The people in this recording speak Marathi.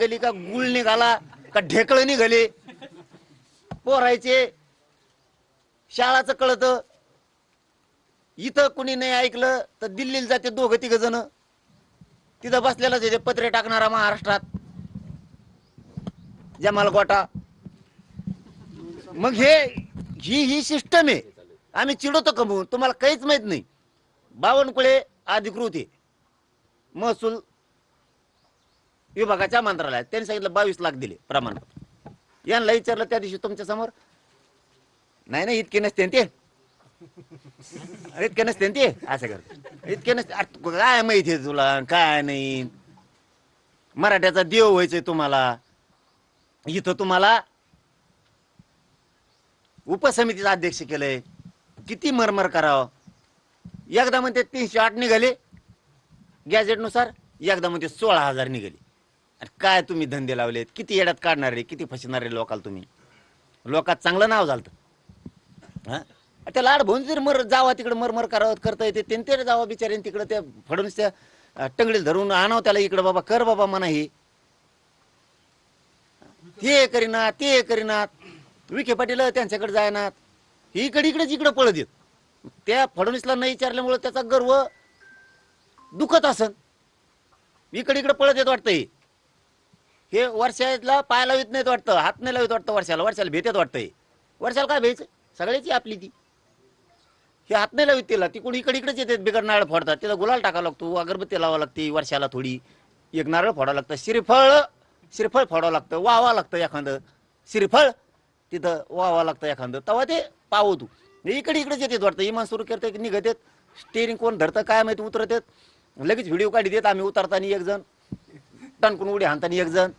गेली का गुळ निघाला का ढेकळ निघाले पोरायचे शाळाचं कळत इथं कुणी नाही ऐकलं तर दिल्लीला जाते दोघं तिघ जण तिथं बसलेलाच आहे पत्रे टाकणारा महाराष्ट्रात जमाल गोटा मग ही सिस्टम आहे आम्ही चिडवतो कमवून तुम्हाला काहीच माहित नाही बावनकुळे अधिकृत आहे महसूल विभागाच्या मंत्रालयात त्यांनी सांगितलं 22 लाख दिले प्रमाणपत्र यांना विचारलं त्या दिवशी तुमच्या समोर नाही इतके नसते ते इतके नसते ते असं करत इतके नसते काय माहिती आहे तुला काय नाही मराठ्याचा देव व्हायचंय तुम्हाला इथं तुम्हाला उपसमितीचा अध्यक्ष केलंय किती मरमर करावं एकदा म्हणते 308 निघाले गॅजेटनुसार एकदा म्हणते 16,000 निघाले काय तुम्ही धंदे लावलेत किती येड्यात काढणारे किती फसणारे लोकाला तुम्ही लोकात चांगलं नाव झालं त्या लाड भाऊन जर जावा तिकडे मरमर करावं करता येते ते जावा बिचारे तिकडे त्या फडणवीस त्या टंगडीला धरून आणावं त्याला इकडे बाबा कर बाबा म्हणा हे करीनात ते करीनात विखे पाटील त्यांच्याकडे जायनात ही इकडे पळत येत त्या फडणवीसला नाही विचारल्यामुळे त्याचा गर्व दुखत असन इकडे पळत येत वाटतंय हे वर्षाला पाय लावित नाहीत वाटतं हात नाही लावित वाटतं वर्षाला भेटत वाटतंय वर्षाला काय भ्यायचं सगळ्याची आपली ती हे हात नाही लावित तिला ती कोणी इकडेच येते बिगर नारळ फोडतात तिला गुलाल टाकावा लागतो अगरबत्ती लावा लागते वर्षाला थोडी एक नारळ फोडावं लागतं श्रीफळ फोडावं लागतं वावा लागतं एखादं श्रीफळ तिथं वावा लागतं एखादं तेव्हा ते पावू तू इकडेच येतात वाटतं इमान सुरू करते निघत येत स्टेरिंग कोण धरतं काय माहिती उतरत येत लगेच व्हिडिओ काढी देत आम्ही उतरताना एक जण टणकून उडी हाणताना एक जण